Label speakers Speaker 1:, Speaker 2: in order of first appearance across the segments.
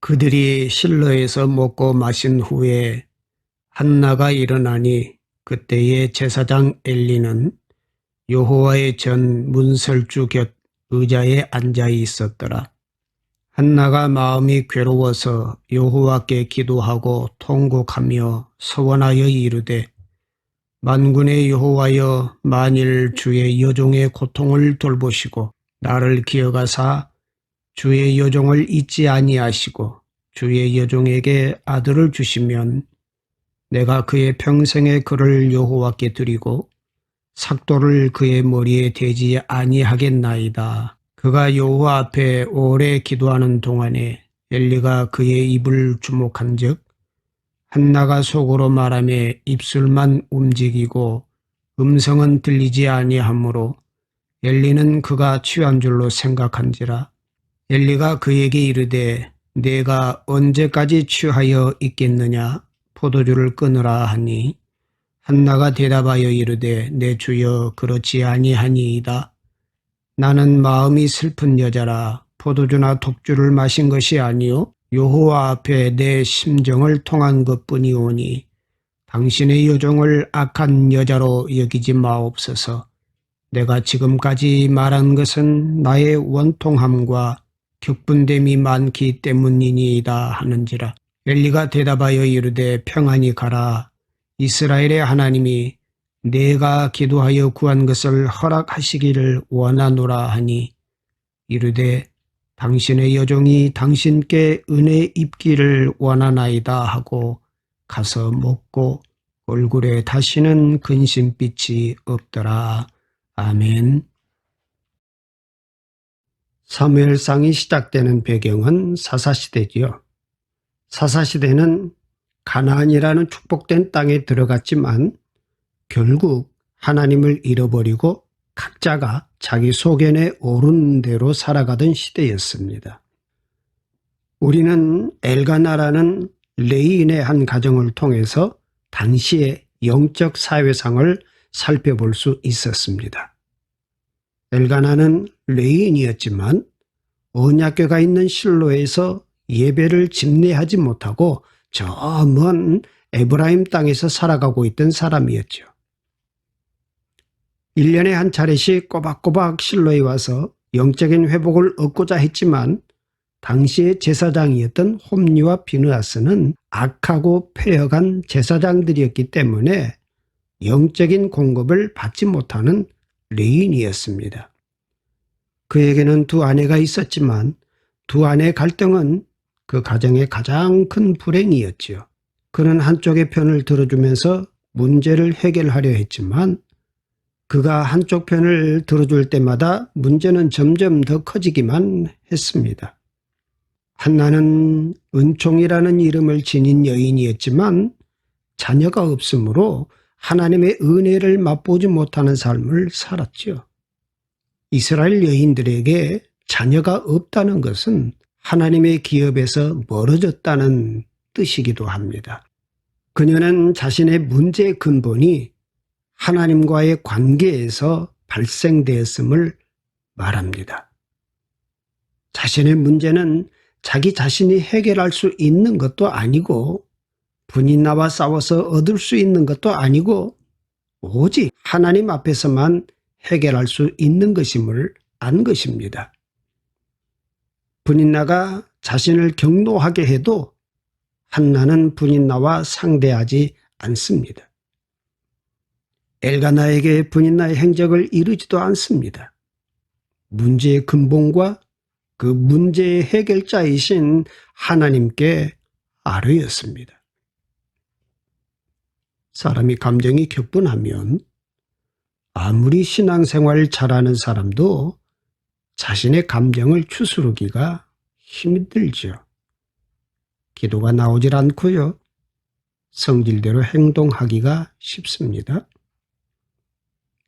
Speaker 1: 그들이 실로에서 먹고 마신 후에 한나가 일어나니 그때의 제사장 엘리는 여호와의 전 문설주 곁 의자에 앉아 있었더라. 한나가 마음이 괴로워서 여호와께 기도하고 통곡하며 서원하여 이르되 만군의 여호와여, 만일 주의 여종의 고통을 돌보시고 나를 기억하사 주의 여종을 잊지 아니하시고 주의 여종에게 아들을 주시면 내가 그의 평생의 그를 여호와께 드리고 삭도를 그의 머리에 대지 아니하겠나이다. 그가 여호와 앞에 오래 기도하는 동안에 엘리가 그의 입을 주목한즉 한나가 속으로 말하며 입술만 움직이고 음성은 들리지 아니하므로 엘리는 그가 취한 줄로 생각한지라. 엘리가 그에게 이르되 내가 언제까지 취하여 있겠느냐? 포도주를 끊으라 하니 한나가 대답하여 이르되 내 주여 그렇지 아니하니이다. 나는 마음이 슬픈 여자라. 포도주나 독주를 마신 것이 아니요 여호와 앞에 내 심정을 통한 것뿐이오니 당신의 여종을 악한 여자로 여기지 마옵소서. 내가 지금까지 말한 것은 나의 원통함과 격분됨이 많기 때문이니이다 하는지라. 엘리가 대답하여 이르되 평안히 가라. 이스라엘의 하나님이 내가 기도하여 구한 것을 허락하시기를 원하노라 하니 이르되 당신의 여종이 당신께 은혜 입기를 원하나이다 하고 가서 먹고 얼굴에 다시는 근심빛이 없더라. 아멘. 사무엘상이 시작되는 배경은 사사시대지요. 사사시대는 가나안이라는 축복된 땅에 들어갔지만 결국 하나님을 잃어버리고 각자가 자기 소견에 오른 대로 살아가던 시대였습니다. 우리는 엘가나라는 레위인의 한 가정을 통해서 당시의 영적 사회상을 살펴볼 수 있었습니다. 엘가나는 레위인이었지만 언약궤가 있는 실로에서 예배를 집례하지 못하고 저 먼 에브라임 땅에서 살아가고 있던 사람이었죠. 1년에 한 차례씩 꼬박꼬박 실로에 와서 영적인 회복을 얻고자 했지만 당시의 제사장이었던 홈리와 비느하스는 악하고 폐역한 제사장들이었기 때문에 영적인 공급을 받지 못하는 레위인이었습니다. 그에게는 두 아내가 있었지만 두 아내의 갈등은 그 가정의 가장 큰 불행이었지요. 그는 한쪽의 편을 들어주면서 문제를 해결하려 했지만 그가 한쪽 편을 들어줄 때마다 문제는 점점 더 커지기만 했습니다. 한나는 은총이라는 이름을 지닌 여인이었지만 자녀가 없으므로 하나님의 은혜를 맛보지 못하는 삶을 살았죠. 이스라엘 여인들에게 자녀가 없다는 것은 하나님의 기업에서 멀어졌다는 뜻이기도 합니다. 그녀는 자신의 문제의 근본이 하나님과의 관계에서 발생되었음을 말합니다. 자신의 문제는 자기 자신이 해결할 수 있는 것도 아니고 분인나와 싸워서 얻을 수 있는 것도 아니고 오직 하나님 앞에서만 해결할 수 있는 것임을 안 것입니다. 분인나가 자신을 경노하게 해도 한나는 분인나와 상대하지 않습니다. 엘가나에게 분인나의 행적을 이르지도 않습니다. 문제의 근본과 그 문제의 해결자이신 하나님께 아뢰었습니다. 사람이 감정이 격분하면 아무리 신앙생활을 잘하는 사람도 자신의 감정을 추스르기가 힘들죠. 기도가 나오질 않고요. 성질대로 행동하기가 쉽습니다.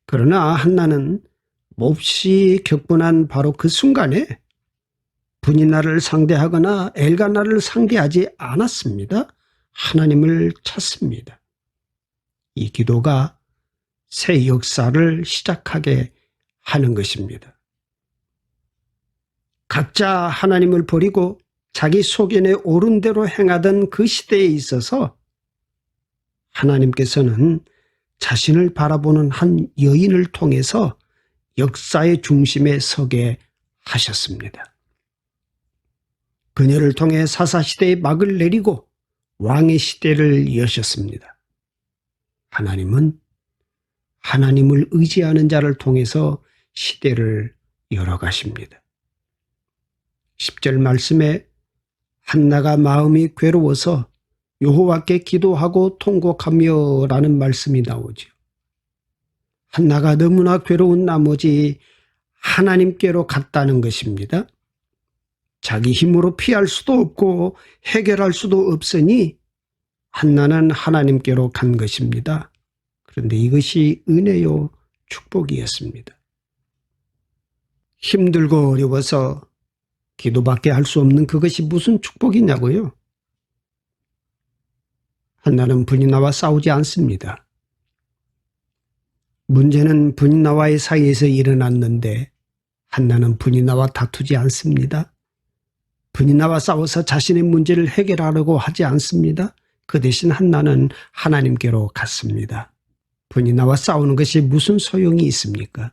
Speaker 1: 그러나 한나는 몹시 격분한 바로 그 순간에 분인나를 상대하거나 엘가나를 상대하지 않았습니다. 하나님을 찾습니다. 이 기도가 새 역사를 시작하게 하는 것입니다. 각자 하나님을 버리고 자기 소견에 옳은 대로 행하던 그 시대에 있어서 하나님께서는 자신을 바라보는 한 여인을 통해서 역사의 중심에 서게 하셨습니다. 그녀를 통해 사사시대의 막을 내리고 왕의 시대를 여셨습니다. 하나님은 하나님을 의지하는 자를 통해서 시대를 열어가십니다. 10절 말씀에 한나가 마음이 괴로워서 여호와께 기도하고 통곡하며 라는 말씀이 나오죠. 한나가 너무나 괴로운 나머지 하나님께로 갔다는 것입니다. 자기 힘으로 피할 수도 없고 해결할 수도 없으니 한나는 하나님께로 간 것입니다. 그런데 이것이 은혜요 축복이었습니다. 힘들고 어려워서 기도밖에 할 수 없는 그것이 무슨 축복이냐고요? 한나는 분이나와 싸우지 않습니다. 문제는 분이나와의 사이에서 일어났는데 한나는 분이나와 다투지 않습니다. 분이나와 싸워서 자신의 문제를 해결하려고 하지 않습니다. 그 대신 한나는 하나님께로 갔습니다. 분이나와 싸우는 것이 무슨 소용이 있습니까?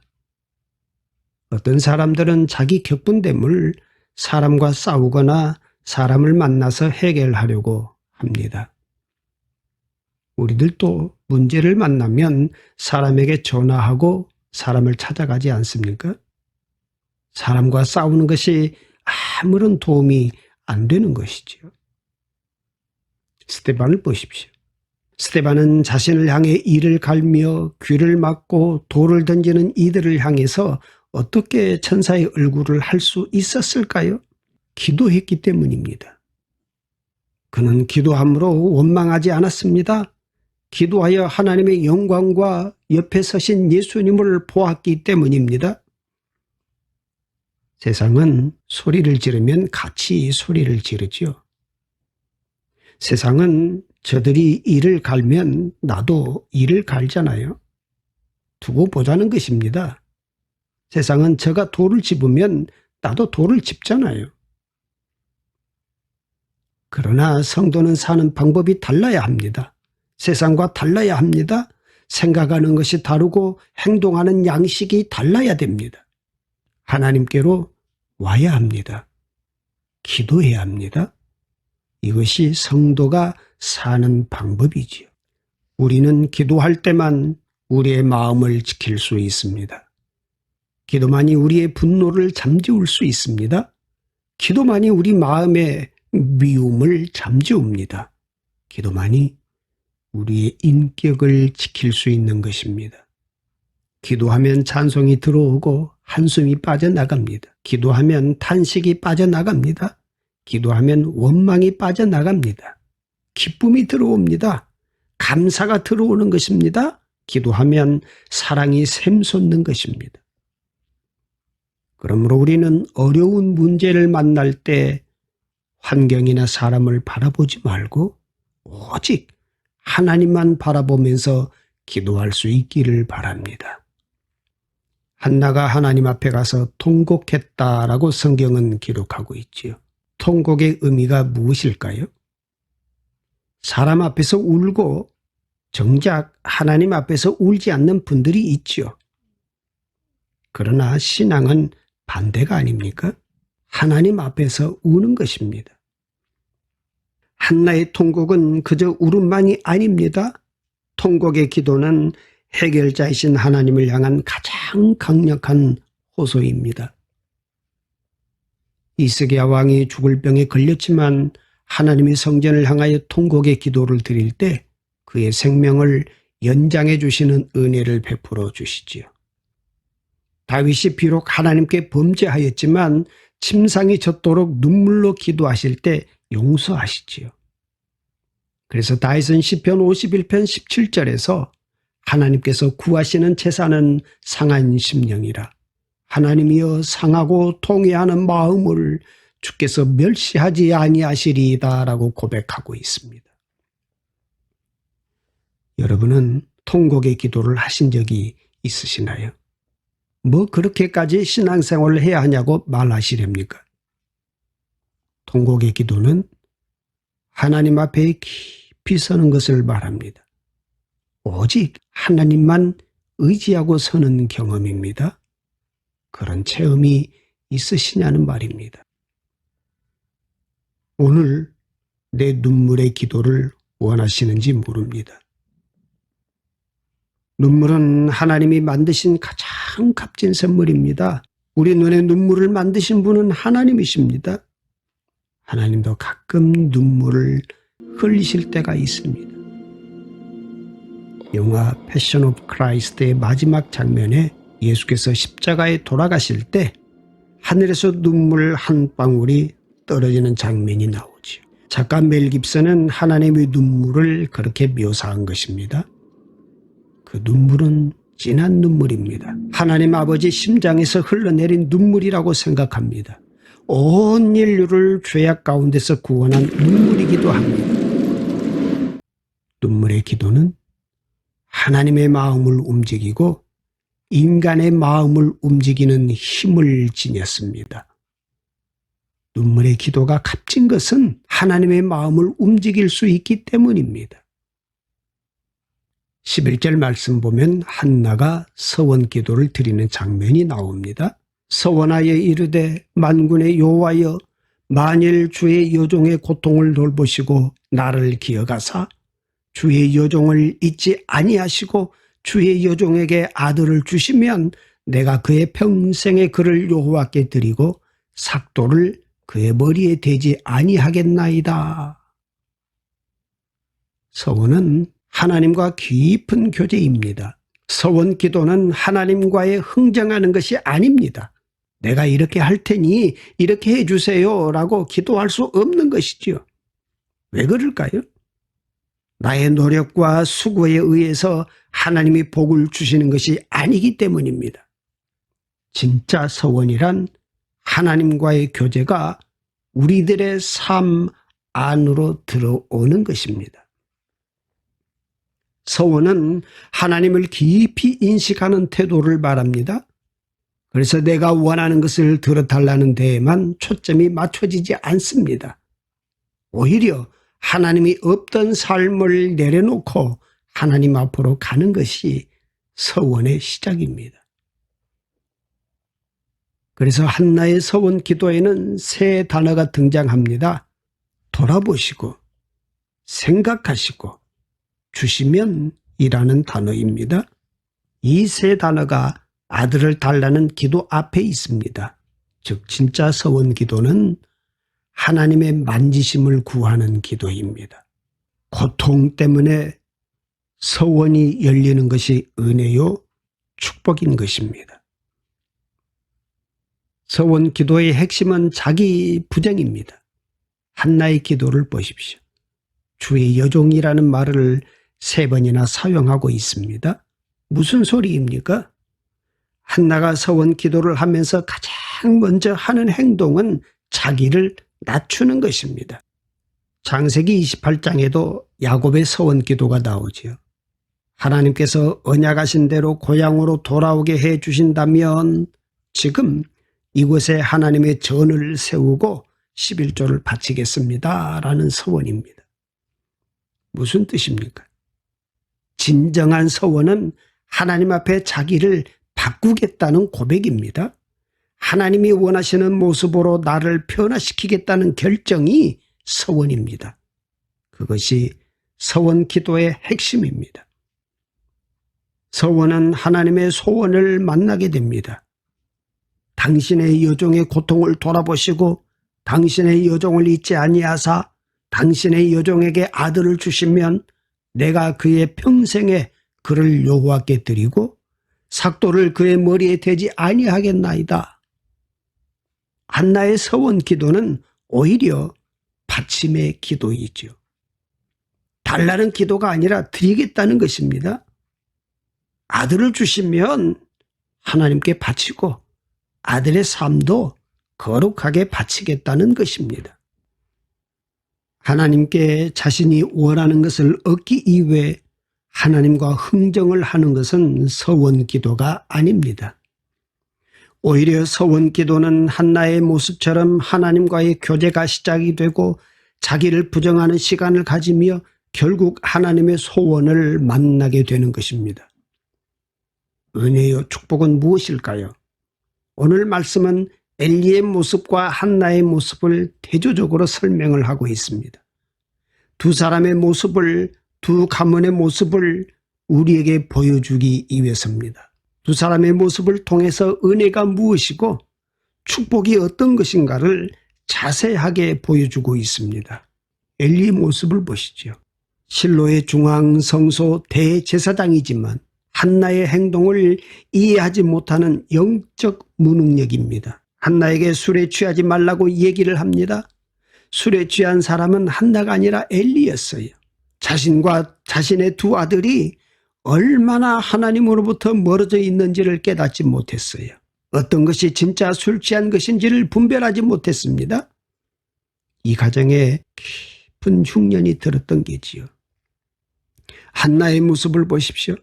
Speaker 1: 어떤 사람들은 자기 격분됨을 사람과 싸우거나 사람을 만나서 해결하려고 합니다. 우리들도 문제를 만나면 사람에게 전화하고 사람을 찾아가지 않습니까? 사람과 싸우는 것이 아무런 도움이 안 되는 것이지요. 스데반을 보십시오. 스데반은 자신을 향해 이를 갈며 귀를 막고 돌을 던지는 이들을 향해서 어떻게 천사의 얼굴을 할 수 있었을까요? 기도했기 때문입니다. 그는 기도함으로 원망하지 않았습니다. 기도하여 하나님의 영광과 옆에 서신 예수님을 보았기 때문입니다. 세상은 소리를 지르면 같이 소리를 지르죠. 세상은 저들이 이를 갈면 나도 이를 갈잖아요. 두고 보자는 것입니다. 세상은 저가 돌을 집으면 나도 돌을 집잖아요. 그러나 성도는 사는 방법이 달라야 합니다. 세상과 달라야 합니다. 생각하는 것이 다르고 행동하는 양식이 달라야 됩니다. 하나님께로 와야 합니다. 기도해야 합니다. 이것이 성도가 사는 방법이지요. 우리는 기도할 때만 우리의 마음을 지킬 수 있습니다. 기도만이 우리의 분노를 잠재울 수 있습니다. 기도만이 우리 마음의 미움을 잠재웁니다. 기도만이 우리의 인격을 지킬 수 있는 것입니다. 기도하면 찬송이 들어오고 한숨이 빠져나갑니다. 기도하면 탄식이 빠져나갑니다. 기도하면 원망이 빠져나갑니다. 기쁨이 들어옵니다. 감사가 들어오는 것입니다. 기도하면 사랑이 샘솟는 것입니다. 그러므로 우리는 어려운 문제를 만날 때 환경이나 사람을 바라보지 말고 오직 하나님만 바라보면서 기도할 수 있기를 바랍니다. 한나가 하나님 앞에 가서 통곡했다라고 성경은 기록하고 있지요. 통곡의 의미가 무엇일까요? 사람 앞에서 울고 정작 하나님 앞에서 울지 않는 분들이 있지요. 그러나 신앙은 반대가 아닙니까? 하나님 앞에서 우는 것입니다. 한나의 통곡은 그저 울음만이 아닙니다. 통곡의 기도는 해결자이신 하나님을 향한 가장 강력한 호소입니다. 이스기야 왕이 죽을 병에 걸렸지만 하나님이 성전을 향하여 통곡의 기도를 드릴 때 그의 생명을 연장해 주시는 은혜를 베풀어 주시지요. 다윗이 비록 하나님께 범죄하였지만 침상이 젖도록 눈물로 기도하실 때 용서하시지요. 그래서 다윗은 시편 51편 17절에서 하나님께서 구하시는 제사는 상한 심령이라 하나님이여 상하고 통회하는 마음을 주께서 멸시하지 아니하시리이다 라고 고백하고 있습니다. 여러분은 통곡의 기도를 하신 적이 있으시나요? 뭐 그렇게까지 신앙생활을 해야 하냐고 말하시렵니까? 통곡의 기도는 하나님 앞에 깊이 서는 것을 말합니다. 오직 하나님만 의지하고 서는 경험입니다. 그런 체험이 있으시냐는 말입니다. 오늘 내 눈물의 기도를 원하시는지 모릅니다. 눈물은 하나님이 만드신 가장 값진 선물입니다. 우리 눈에 눈물을 만드신 분은 하나님이십니다. 하나님도 가끔 눈물을 흘리실 때가 있습니다. 영화 패션 오브 크라이스트의 마지막 장면에 예수께서 십자가에 돌아가실 때 하늘에서 눈물 한 방울이 떨어지는 장면이 나오지요. 작가 멜 깁슨은 하나님의 눈물을 그렇게 묘사한 것입니다. 그 눈물은 진한 눈물입니다. 하나님 아버지 심장에서 흘러내린 눈물이라고 생각합니다. 온 인류를 죄악 가운데서 구원한 눈물이기도 합니다. 눈물의 기도는 하나님의 마음을 움직이고 인간의 마음을 움직이는 힘을 지녔습니다. 눈물의 기도가 값진 것은 하나님의 마음을 움직일 수 있기 때문입니다. 11절 말씀 보면 한나가 서원 기도를 드리는 장면이 나옵니다. 서원하여 이르되 만군의 여호와여 만일 주의 여종의 고통을 돌보시고 나를 기억하사 주의 여종을 잊지 아니하시고 주의 여종에게 아들을 주시면 내가 그의 평생의 그를 여호와께 드리고 삭도를 그의 머리에 대지 아니하겠나이다. 서원은 하나님과 깊은 교제입니다. 서원 기도는 하나님과의 흥정하는 것이 아닙니다. 내가 이렇게 할 테니 이렇게 해주세요 라고 기도할 수 없는 것이지요. 왜 그럴까요? 나의 노력과 수고에 의해서 하나님이 복을 주시는 것이 아니기 때문입니다. 진짜 서원이란 하나님과의 교제가 우리들의 삶 안으로 들어오는 것입니다. 서원은 하나님을 깊이 인식하는 태도를 말합니다. 그래서 내가 원하는 것을 들어달라는 데에만 초점이 맞춰지지 않습니다. 오히려 하나님이 없던 삶을 내려놓고 하나님 앞으로 가는 것이 서원의 시작입니다. 그래서 한나의 서원 기도에는 세 단어가 등장합니다. 돌아보시고, 생각하시고, 주시면 이라는 단어입니다. 이 세 단어가 아들을 달라는 기도 앞에 있습니다. 즉 진짜 서원 기도는 하나님의 만지심을 구하는 기도입니다. 고통 때문에 서원이 열리는 것이 은혜요, 축복인 것입니다. 서원 기도의 핵심은 자기 부정입니다. 한나의 기도를 보십시오. 주의 여종이라는 말을 3번이나 사용하고 있습니다. 무슨 소리입니까? 한나가 서원 기도를 하면서 가장 먼저 하는 행동은 자기를 낮추는 것입니다. 창세기 28장에도 야곱의 서원 기도가 나오지요. 하나님께서 언약하신 대로 고향으로 돌아오게 해 주신다면 지금 이곳에 하나님의 전을 세우고 11조를 바치겠습니다 라는 서원입니다. 무슨 뜻입니까? 진정한 서원은 하나님 앞에 자기를 바꾸겠다는 고백입니다. 하나님이 원하시는 모습으로 나를 변화시키겠다는 결정이 서원입니다. 그것이 서원 기도의 핵심입니다. 서원은 하나님의 소원을 만나게 됩니다. 당신의 여종의 고통을 돌아보시고 당신의 여종을 잊지 아니하사 당신의 여종에게 아들을 주시면 내가 그의 평생에 그를 여호와께 드리고 삭도를 그의 머리에 대지 아니하겠나이다. 한나의 서원 기도는 오히려 바침의 기도이죠. 달라는 기도가 아니라 드리겠다는 것입니다. 아들을 주시면 하나님께 바치고 아들의 삶도 거룩하게 바치겠다는 것입니다. 하나님께 자신이 원하는 것을 얻기 이외에 하나님과 흥정을 하는 것은 서원 기도가 아닙니다. 오히려 서원 기도는 한나의 모습처럼 하나님과의 교제가 시작이 되고 자기를 부정하는 시간을 가지며 결국 하나님의 소원을 만나게 되는 것입니다. 은혜요 축복은 무엇일까요? 오늘 말씀은 엘리의 모습과 한나의 모습을 대조적으로 설명을 하고 있습니다. 두 사람의 모습을, 두 가문의 모습을 우리에게 보여주기 위해서입니다. 두 사람의 모습을 통해서 은혜가 무엇이고 축복이 어떤 것인가를 자세하게 보여주고 있습니다. 엘리의 모습을 보시죠. 실로의 중앙 성소 대제사장이지만 한나의 행동을 이해하지 못하는 영적 무능력입니다. 한나에게 술에 취하지 말라고 얘기를 합니다. 술에 취한 사람은 한나가 아니라 엘리였어요. 자신과 자신의 두 아들이 얼마나 하나님으로부터 멀어져 있는지를 깨닫지 못했어요. 어떤 것이 진짜 술 취한 것인지를 분별하지 못했습니다. 이 가정에 깊은 흉년이 들었던 게지요. 한나의 모습을 보십시오.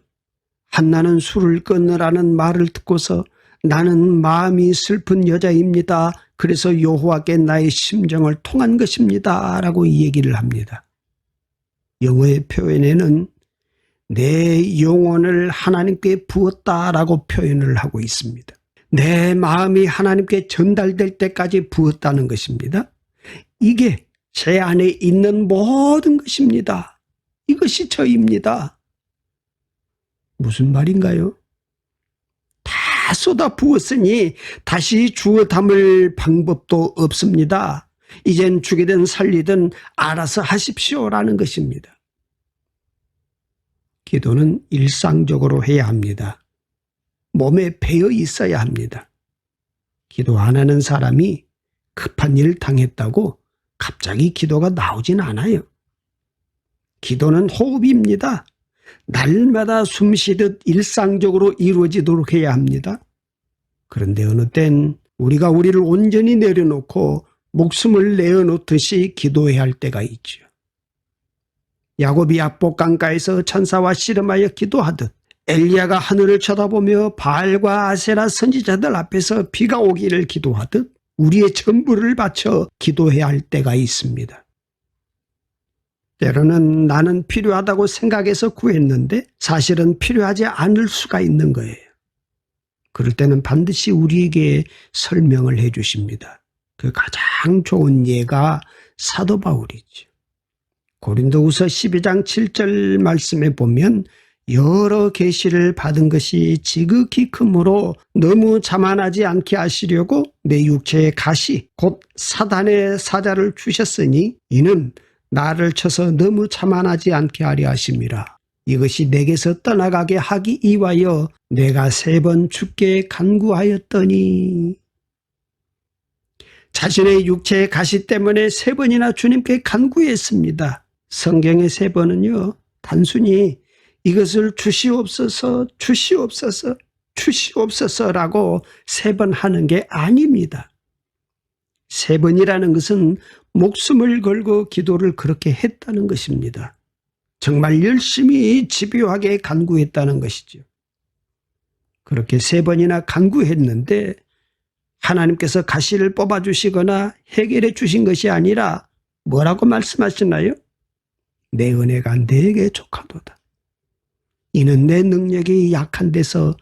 Speaker 1: 한나는 술을 끊으라는 말을 듣고서 나는 마음이 슬픈 여자입니다. 그래서 여호와께 나의 심정을 통한 것입니다. 라고 얘기를 합니다. 영어의 표현에는 내 영혼을 하나님께 부었다라고 표현을 하고 있습니다. 내 마음이 하나님께 전달될 때까지 부었다는 것입니다. 이게 제 안에 있는 모든 것입니다. 이것이 저입니다. 무슨 말인가요? 다 쏟아 부었으니 다시 주워 담을 방법도 없습니다. 이젠 죽이든 살리든 알아서 하십시오라는 것입니다. 기도는 일상적으로 해야 합니다. 몸에 배어 있어야 합니다. 기도 안 하는 사람이 급한 일 당했다고 갑자기 기도가 나오진 않아요. 기도는 호흡입니다. 날마다 숨쉬듯 일상적으로 이루어지도록 해야 합니다. 그런데 어느 땐 우리가 우리를 온전히 내려놓고 목숨을 내어놓듯이 기도해야 할 때가 있죠. 야곱이 압복 강가에서 천사와 씨름하여 기도하듯 엘리야가 하늘을 쳐다보며 바알과 아세라 선지자들 앞에서 비가 오기를 기도하듯 우리의 전부를 바쳐 기도해야 할 때가 있습니다. 때로는 나는 필요하다고 생각해서 구했는데 사실은 필요하지 않을 수가 있는 거예요. 그럴 때는 반드시 우리에게 설명을 해 주십니다. 그 가장 좋은 예가 사도 바울이죠. 고린도후서 12장 7절 말씀에 보면 여러 계시를 받은 것이 지극히 크므로 너무 자만하지 않게 하시려고 내 육체의 가시 곧 사단의 사자를 주셨으니 이는 나를 쳐서 너무 자만하지 않게 하려 하심이라. 이것이 내게서 떠나가게 하기 위하여 내가 3번 주께 간구하였더니. 자신의 육체의 가시 때문에 3번이나 주님께 간구했습니다. 성경의 3번은요 단순히 이것을 주시옵소서 주시옵소서 주시옵소서라고 3번 하는 게 아닙니다. 3번이라는 것은 목숨을 걸고 기도를 그렇게 했다는 것입니다. 정말 열심히 집요하게 간구했다는 것이죠. 그렇게 3번이나 간구했는데 하나님께서 가시를 뽑아주시거나 해결해 주신 것이 아니라 뭐라고 말씀하시나요? 내 은혜가 내게 족하도다. 이는 내 능력이 약한 데서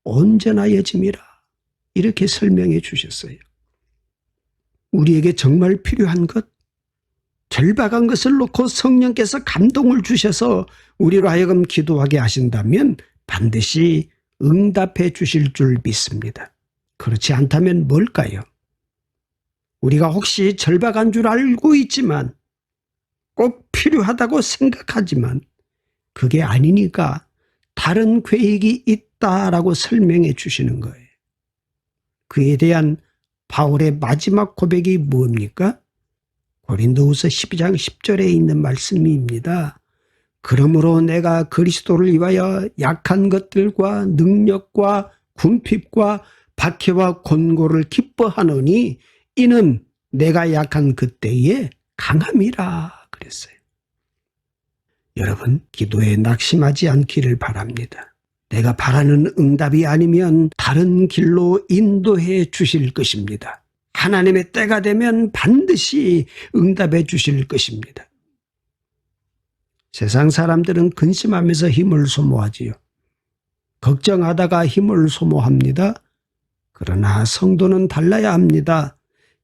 Speaker 1: 온전하여짐이라. 이렇게 설명해 주셨어요. 우리에게 정말 필요한 것, 절박한 것을 놓고 성령께서 감동을 주셔서 우리로 하여금 기도하게 하신다면 반드시 응답해 주실 줄 믿습니다. 그렇지 않다면 뭘까요? 우리가 혹시 절박한 줄 알고 있지만 꼭 필요하다고 생각하지만 그게 아니니까 다른 계획이 있다라고 설명해 주시는 거예요. 그에 대한 바울의 마지막 고백이 뭡니까? 고린도후서 12장 10절에 있는 말씀입니다. 그러므로 내가 그리스도를 위하여 약한 것들과 능력과 궁핍과 박해와 곤고를 기뻐하노니 이는 내가 약한 그때에 강함이라 그랬어요. 여러분, 기도에 낙심하지 않기를 바랍니다. 내가 바라는 응답이 아니면 다른 길로 인도해 주실 것입니다. 하나님의 때가 되면 반드시 응답해 주실 것입니다. 세상 사람들은 근심하면서 힘을 소모하지요. 걱정하다가 힘을 소모합니다. 그러나 성도는 달라야 합니다.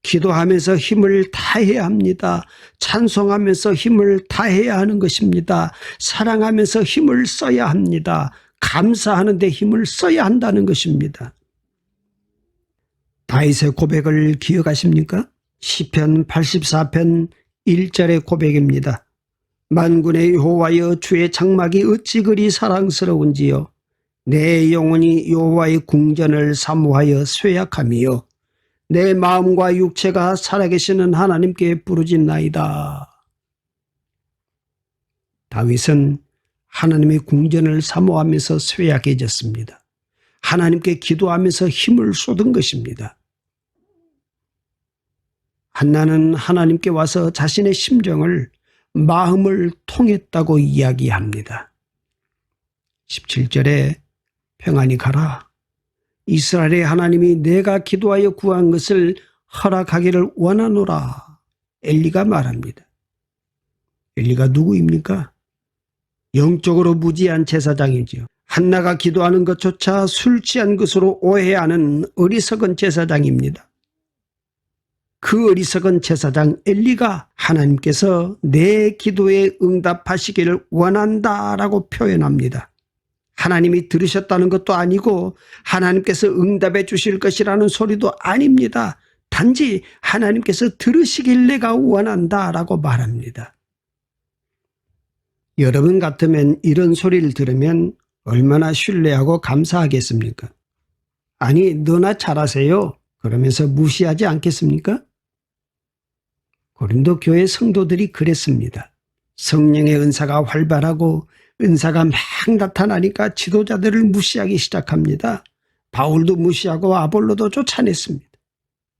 Speaker 1: 기도하면서 힘을 다해야 합니다. 찬송하면서 힘을 다해야 하는 것입니다. 사랑하면서 힘을 써야 합니다. 감사하는 데 힘을 써야 한다는 것입니다. 다윗의 고백을 기억하십니까? 시편 84편 1절의 고백입니다. 만군의 여호와여, 주의 장막이 어찌 그리 사랑스러운지요. 내 영혼이 여호와의 궁전을 사모하여 쇠약하며 내 마음과 육체가 살아계시는 하나님께 부르짖나이다. 다윗은 하나님의 궁전을 사모하면서 쇠약해졌습니다. 하나님께 기도하면서 힘을 쏟은 것입니다. 한나는 하나님께 와서 자신의 심정을, 마음을 통했다고 이야기합니다. 17절에 평안히 가라. 이스라엘의 하나님이 내가 기도하여 구한 것을 허락하기를 원하노라. 엘리가 말합니다. 엘리가 누구입니까? 영적으로 무지한 제사장이지요. 한나가 기도하는 것조차 술 취한 것으로 오해하는 어리석은 제사장입니다. 그 어리석은 제사장 엘리가 하나님께서 내 기도에 응답하시기를 원한다라고 표현합니다. 하나님이 들으셨다는 것도 아니고 하나님께서 응답해 주실 것이라는 소리도 아닙니다. 단지 하나님께서 들으시길 내가 원한다라고 말합니다. 여러분 같으면 이런 소리를 들으면 얼마나 신뢰하고 감사하겠습니까? 아니, 너나 잘하세요. 그러면서 무시하지 않겠습니까? 고린도 교회 성도들이 그랬습니다. 성령의 은사가 활발하고 은사가 막 나타나니까 지도자들을 무시하기 시작합니다. 바울도 무시하고 아볼로도 쫓아냈습니다.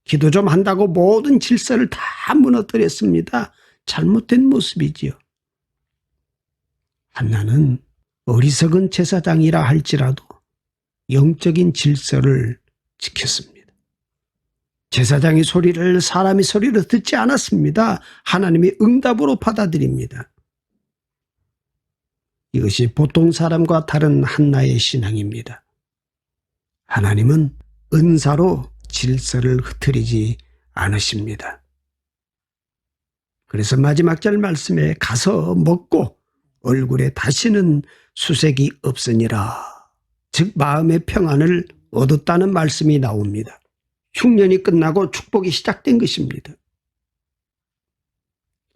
Speaker 1: 기도 좀 한다고 모든 질서를 다 무너뜨렸습니다. 잘못된 모습이지요. 한나는 어리석은 제사장이라 할지라도 영적인 질서를 지켰습니다. 제사장의 소리를 사람의 소리로 듣지 않았습니다. 하나님의 응답으로 받아들입니다. 이것이 보통 사람과 다른 한나의 신앙입니다. 하나님은 은사로 질서를 흐트리지 않으십니다. 그래서 마지막 절 말씀에 가서 먹고 얼굴에 다시는 수색이 없으니라. 즉 마음의 평안을 얻었다는 말씀이 나옵니다. 흉년이 끝나고 축복이 시작된 것입니다.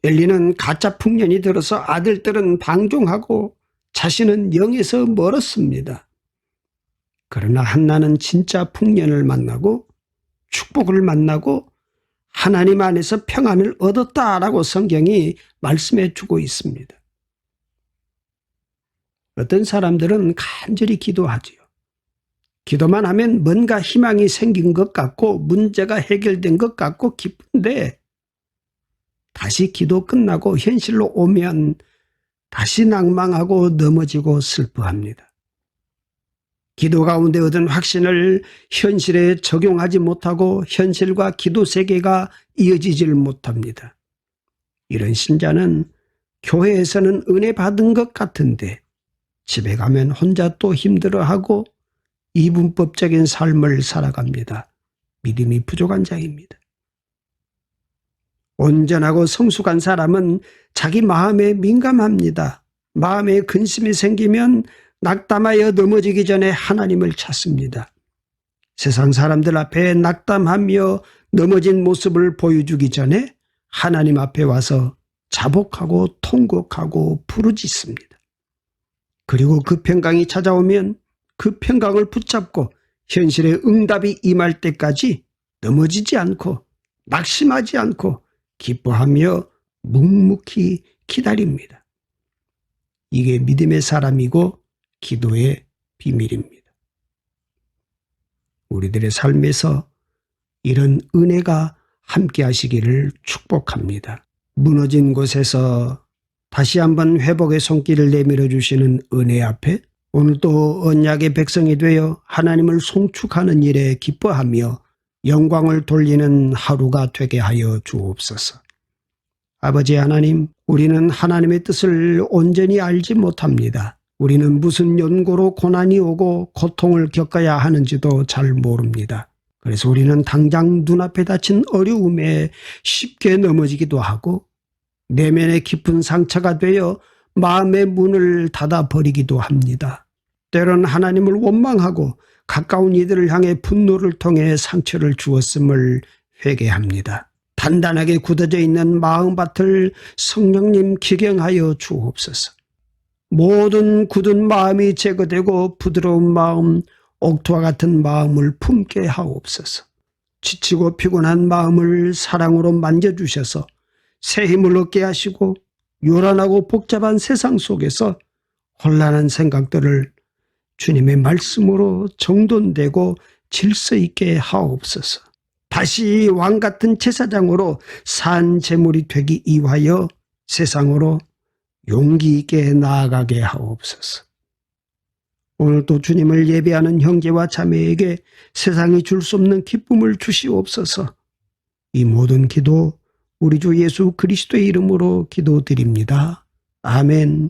Speaker 1: 엘리는 가짜 풍년이 들어서 아들들은 방종하고 자신은 영에서 멀었습니다. 그러나 한나는 진짜 풍년을 만나고 축복을 만나고 하나님 안에서 평안을 얻었다라고 성경이 말씀해 주고 있습니다. 어떤 사람들은 간절히 기도하지요. 기도만 하면 뭔가 희망이 생긴 것 같고 문제가 해결된 것 같고 기쁜데 다시 기도 끝나고 현실로 오면 다시 낭망하고 넘어지고 슬퍼합니다. 기도 가운데 얻은 확신을 현실에 적용하지 못하고 현실과 기도 세계가 이어지질 못합니다. 이런 신자는 교회에서는 은혜 받은 것 같은데 집에 가면 혼자 또 힘들어하고 이분법적인 삶을 살아갑니다. 믿음이 부족한 자입니다. 온전하고 성숙한 사람은 자기 마음에 민감합니다. 마음에 근심이 생기면 낙담하여 넘어지기 전에 하나님을 찾습니다. 세상 사람들 앞에 낙담하며 넘어진 모습을 보여주기 전에 하나님 앞에 와서 자복하고 통곡하고 부르짖습니다. 그리고 그 평강이 찾아오면 그 평강을 붙잡고 현실의 응답이 임할 때까지 넘어지지 않고 낙심하지 않고 기뻐하며 묵묵히 기다립니다. 이게 믿음의 사람이고 기도의 비밀입니다. 우리들의 삶에서 이런 은혜가 함께 하시기를 축복합니다. 무너진 곳에서 다시 한번 회복의 손길을 내밀어 주시는 은혜 앞에 오늘도 언약의 백성이 되어 하나님을 송축하는 일에 기뻐하며 영광을 돌리는 하루가 되게 하여 주옵소서. 아버지 하나님, 우리는 하나님의 뜻을 온전히 알지 못합니다. 우리는 무슨 연고로 고난이 오고 고통을 겪어야 하는지도 잘 모릅니다. 그래서 우리는 당장 눈앞에 닥친 어려움에 쉽게 넘어지기도 하고 내면의 깊은 상처가 되어 마음의 문을 닫아버리기도 합니다. 때론 하나님을 원망하고 가까운 이들을 향해 분노를 통해 상처를 주었음을 회개합니다. 단단하게 굳어져 있는 마음밭을 성령님 기경하여 주옵소서. 모든 굳은 마음이 제거되고 부드러운 마음, 옥토와 같은 마음을 품게 하옵소서. 지치고 피곤한 마음을 사랑으로 만져주셔서 새 힘을 얻게 하시고 요란하고 복잡한 세상 속에서 혼란한 생각들을 주님의 말씀으로 정돈되고 질서 있게 하옵소서. 다시 왕같은 제사장으로 산 제물이 되기 위하여 세상으로 용기 있게 나아가게 하옵소서. 오늘도 주님을 예배하는 형제와 자매에게 세상이 줄 수 없는 기쁨을 주시옵소서. 이 모든 기도 우리 주 예수 그리스도의 이름으로 기도드립니다. 아멘.